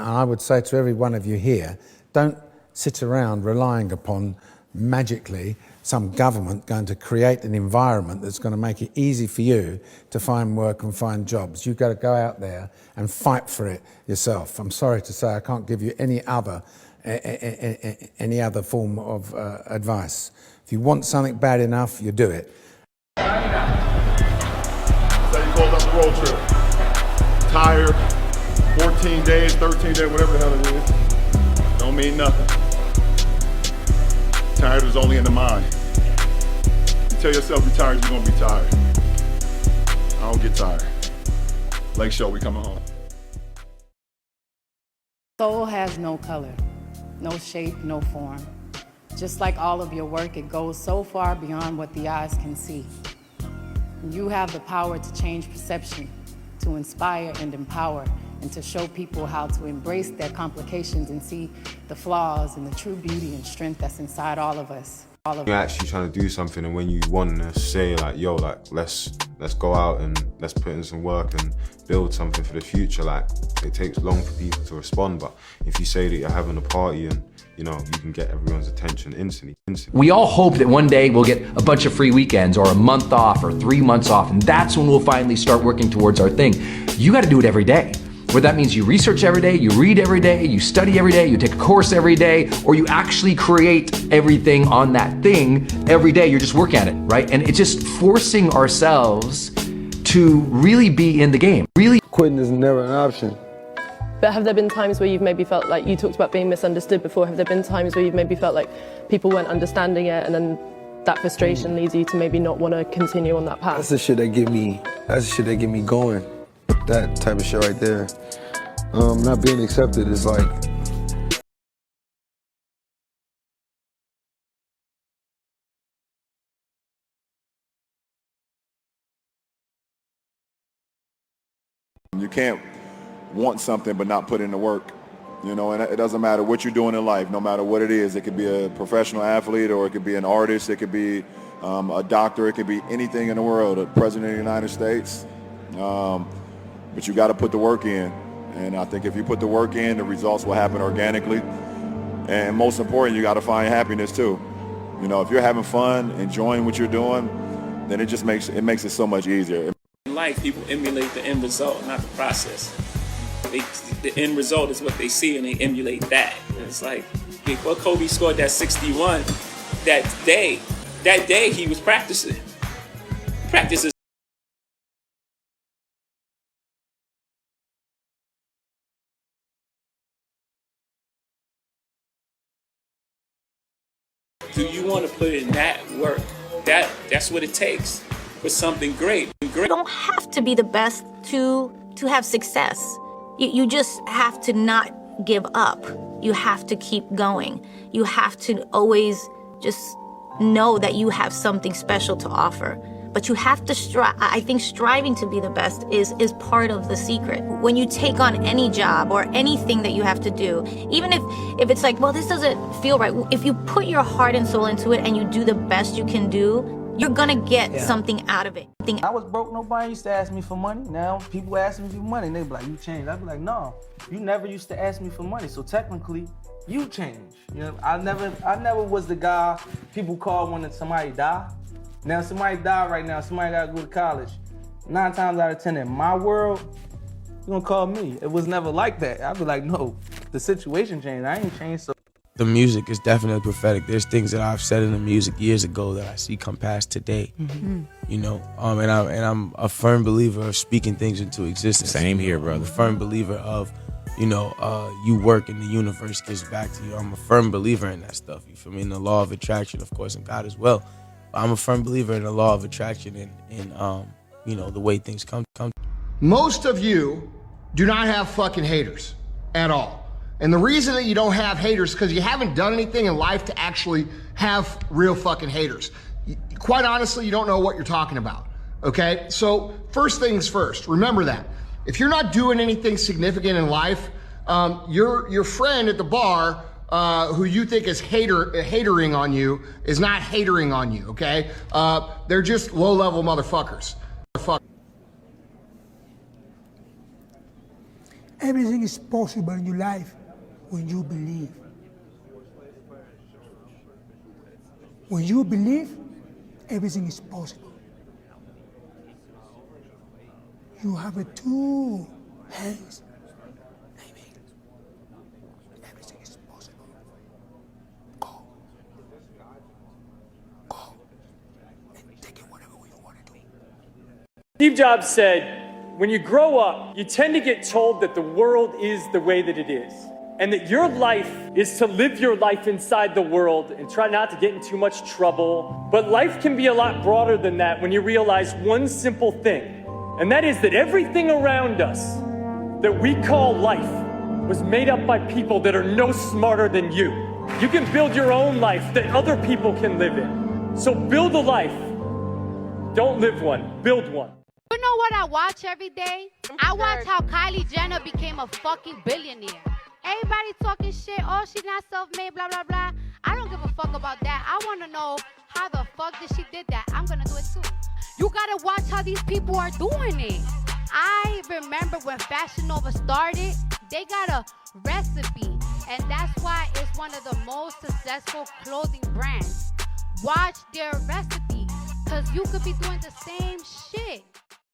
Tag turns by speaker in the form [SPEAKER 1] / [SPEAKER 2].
[SPEAKER 1] I would say to every one of you here, don't sit around relying upon magically some government going to create an environment that's going to make it easy for you to find work and find jobs. You've got to go out there and fight for it yourself. I'm sorry to say I can't give you any other form of advice. If you want something bad enough, you do it.
[SPEAKER 2] So you close up the road trip. Tired, 14 days, 13 days, whatever the hell it is. Don't mean nothing. Tired is only in the mind. You tell yourself you're tired, you're gonna be tired. I don't get tired. Lake Show, we coming home.
[SPEAKER 3] Soul has no color, no shape, no form. Just like all of your work, it goes so far beyond what the eyes can see. You have the power to change perception, to inspire and empower, and to show people how to embrace their complications and see the flaws and the true beauty and strength that's inside all of us.
[SPEAKER 4] You're actually trying to do something, and when you want to say like, yo, like let's go out and let's put in some work and build something for the future, like it takes long for people to respond. But if you say that you're having a party and you know, you can get everyone's attention instantly.
[SPEAKER 5] We all hope that one day we'll get a bunch of free weekends or a month off or 3 months off, and that's when we'll finally start working towards our thing. You got to do it every day. Where that means you research every day, you read every day, you study every day, you take a course every day, or you actually create everything on that thing every day. You're just working at it, right? And it's just forcing ourselves to really be in the game. Really,
[SPEAKER 6] quitting is never an option.
[SPEAKER 7] But have there been times where you've maybe felt like, you talked about being misunderstood before, have there been times where you've maybe felt like people weren't understanding it, and then that frustration leads you to maybe not want to continue on that path?
[SPEAKER 6] That's the shit that get me going. That type of shit right there. Not being accepted is like,
[SPEAKER 2] you can't want something but not put in the work, you know, and it doesn't matter what you're doing in life, no matter what it is. It could be a professional athlete, or it could be an artist, it could be a doctor, it could be anything in the world, a president of the United States. But you got to put the work in, and I think if you put the work in, the results will happen organically. And most important, you got to find happiness too. You know, if you're having fun, enjoying what you're doing, then it just makes it so much easier.
[SPEAKER 8] In life, people emulate the end result, not the process. The end result is what they see, and they emulate that. And it's like, before Kobe scored that 61, that day he was practicing. Practices. Do you want to put in that work? That's what it takes for something great.
[SPEAKER 9] You don't have to be the best to have success. You just have to not give up. You have to keep going. You have to always just know that you have something special to offer. But you have to strive. I think striving to be the best is part of the secret. When you take on any job or anything that you have to do, even if it's like, well, this doesn't feel right. If you put your heart and soul into it and you do the best you can do, you're gonna get something out of it.
[SPEAKER 10] I was broke, nobody used to ask me for money. Now people ask me for money and they be like, you changed. I'd be like, no, you never used to ask me for money. So technically, you changed. You know, I never was the guy people call when somebody die. Now somebody died right now, somebody gotta go to college. 9 times out of 10 in my world, you're gonna call me. It was never like that. I'd be like, no, the situation changed, I ain't changed. So
[SPEAKER 11] the music is definitely prophetic. There's things that I've said in the music years ago that I see come past today. Mm-hmm. You know, and I'm a firm believer of speaking things into existence.
[SPEAKER 12] Same here, brother.
[SPEAKER 11] I'm a firm believer of, you know, you work and the universe gives back to you. I'm a firm believer in that stuff. You feel me? In the law of attraction, of course, and God as well. I'm a firm believer in the law of attraction and you know, the way things come.
[SPEAKER 13] Most of you do not have fucking haters at all. And the reason that you don't have haters is because you haven't done anything in life to actually have real fucking haters. Quite honestly, you don't know what you're talking about, okay? So first things first, remember that. If you're not doing anything significant in life, your friend at the bar who you think is hatering on you is not hatering on you, okay? They're just low-level motherfuckers.
[SPEAKER 12] Everything is possible in your life when you believe. When you believe, everything is possible. You have two hands. Amen. Everything is possible. Go. Go. And take it whatever way you want to do.
[SPEAKER 14] Steve Jobs said, when you grow up, you tend to get told that the world is the way that it is, and that your life is to live your life inside the world and try not to get in too much trouble. But life can be a lot broader than that when you realize one simple thing, and that is that everything around us that we call life was made up by people that are no smarter than you. You can build your own life that other people can live in. So build a life. Don't live one, build one.
[SPEAKER 15] You know what I watch every day? I watch how Kylie Jenner became a fucking billionaire. Everybody talking shit, oh, she's not self-made, blah, blah, blah. I don't give a fuck about that. I want to know how the fuck did she did that. I'm going to do it too. You got to watch how these people are doing it. I remember when Fashion Nova started, they got a recipe. And that's why it's one of the most successful clothing brands. Watch their recipe, because you could be doing the same shit.